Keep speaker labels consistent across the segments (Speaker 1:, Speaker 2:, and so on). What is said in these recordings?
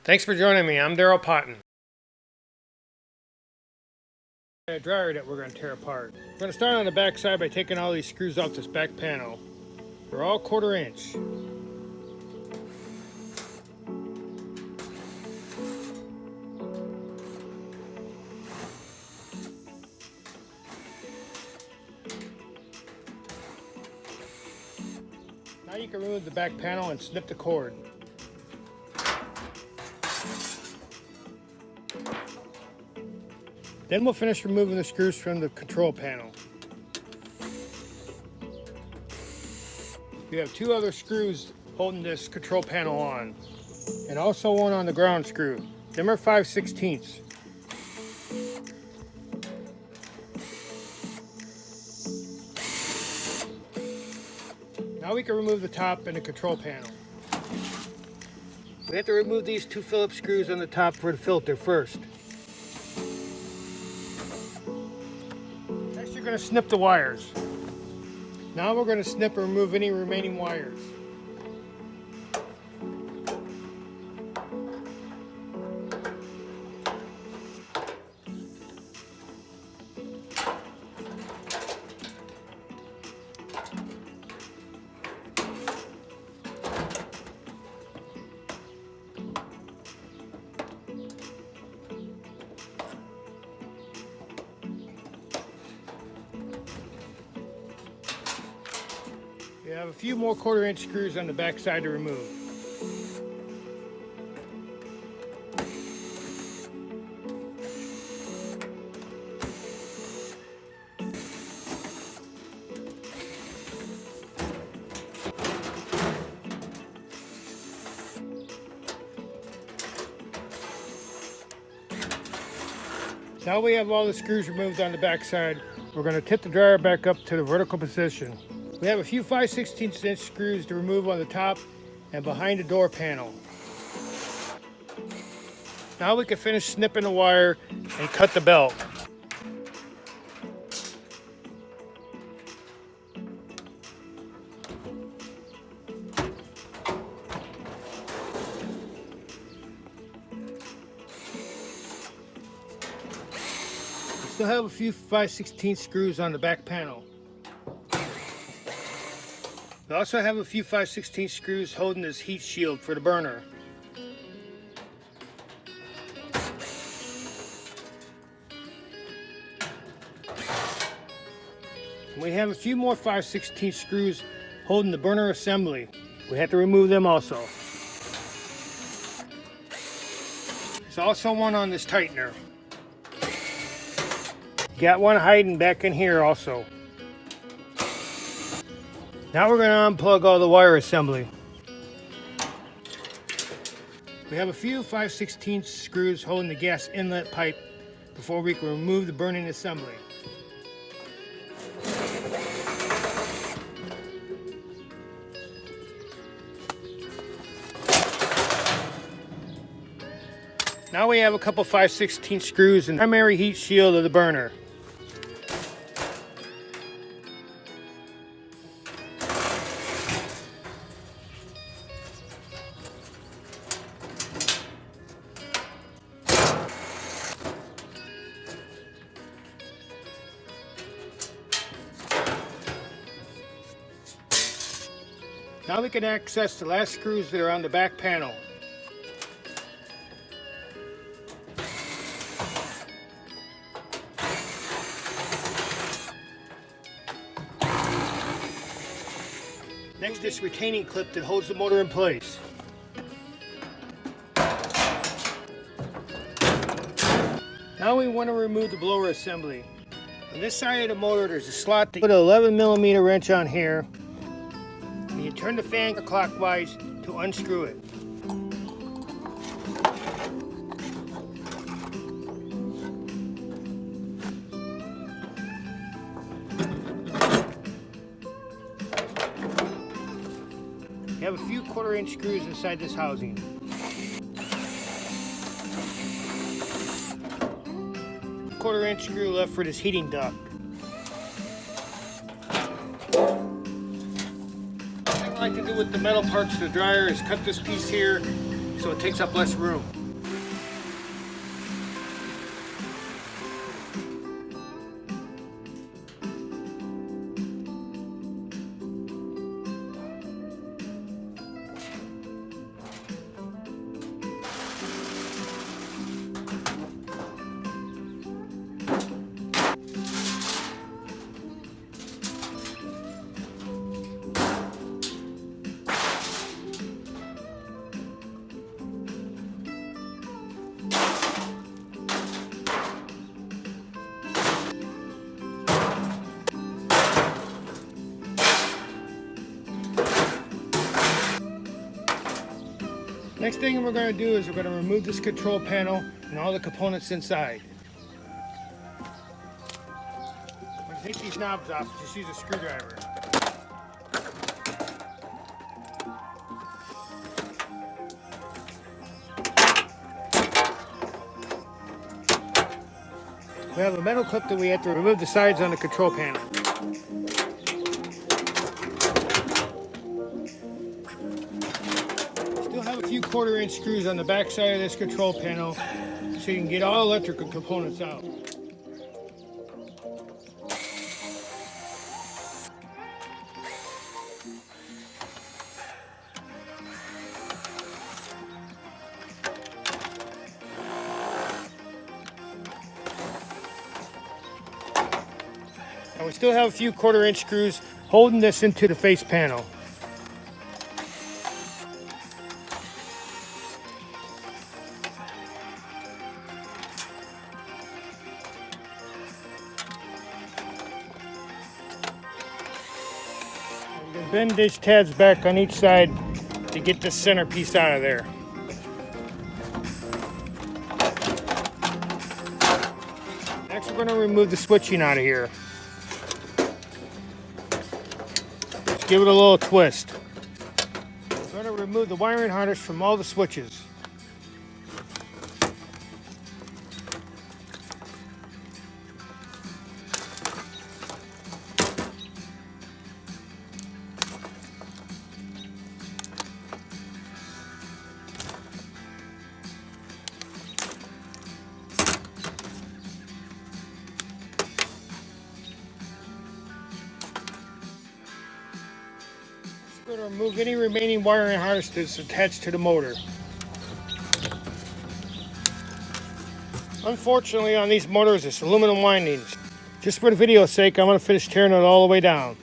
Speaker 1: Thanks for joining me. I'm Daryl Potton. A dryer that we're going to tear apart. We're going to start on the back side by taking all these screws off this back panel. They're all 1/4 inch. Now you can remove the back panel and snip the cord. Then we'll finish removing the screws from the control panel. We have 2 other screws holding this control panel on, and also one on the ground screw. Them are 5/16. Now we can remove the top and the control panel. We have to remove these 2 Phillips screws on the top for the filter first. Next you're going to snip the wires. Now we're going to snip and remove any remaining wires. We have a few more 1/4 inch screws on the back side to remove. Now we have all the screws removed on the back side, we're going to tip the dryer back up to the vertical position. We have a few 5/16 inch screws to remove on the top and behind the door panel. Now we can finish snipping the wire and cut the belt. We still have a few 5/16 screws on the back panel. We also have a few 5/16 screws holding this heat shield for the burner. And we have a few more 5/16 screws holding the burner assembly. We have to remove them also. There's also one on this tightener. Got one hiding back in here also. Now we're going to unplug all the wire assembly. We have a few 5/16 screws holding the gas inlet pipe before we can remove the burning assembly. Now we have a couple 5/16 screws in the primary heat shield of the burner. Now we can access the last screws that are on the back panel. Next, this retaining clip that holds the motor in place. Now we want to remove the blower assembly. On this side of the motor, there's a slot to put an 11mm wrench on here. And you turn the fan clockwise to unscrew it. You have a few 1/4 inch screws inside this housing. 1/4 inch screw left for this heating duct. What I like to do with the metal parts of the dryer is cut this piece here so it takes up less room. Next thing we're going to do is we're going to remove this control panel and all the components inside. I'm going to take these knobs off, just use a screwdriver. We have a metal clip that we have to remove the sides on the control panel. Still have a few 1/4-inch screws on the back side of this control panel so you can get all electrical components out. Now we still have a few 1/4-inch screws holding this into the face panel. You can bend these tabs back on each side to get this center piece out of there. Next we're going to remove the switching out of here. Give it a little twist. We're going to remove the wiring harness from all the switches. We're going to remove any remaining wiring harness that's attached to the motor. Unfortunately, on these motors, it's aluminum windings. Just for the video's sake, I'm going to finish tearing it all the way down.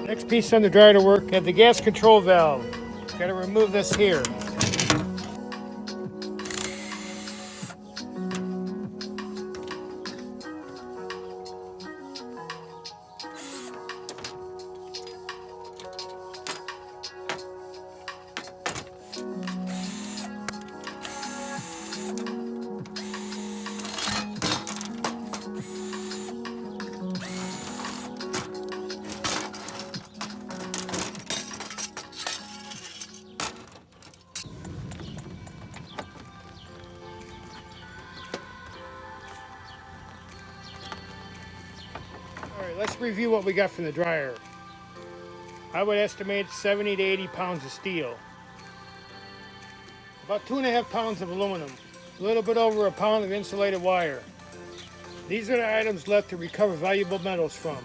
Speaker 1: Next piece on the dryer to work, have the gas control valve. Got to remove this here. Alright, let's review what we got from the dryer. I would estimate 70 to 80 pounds of steel. About 2.5 pounds of aluminum. A little bit over a pound of insulated wire. These are the items left to recover valuable metals from.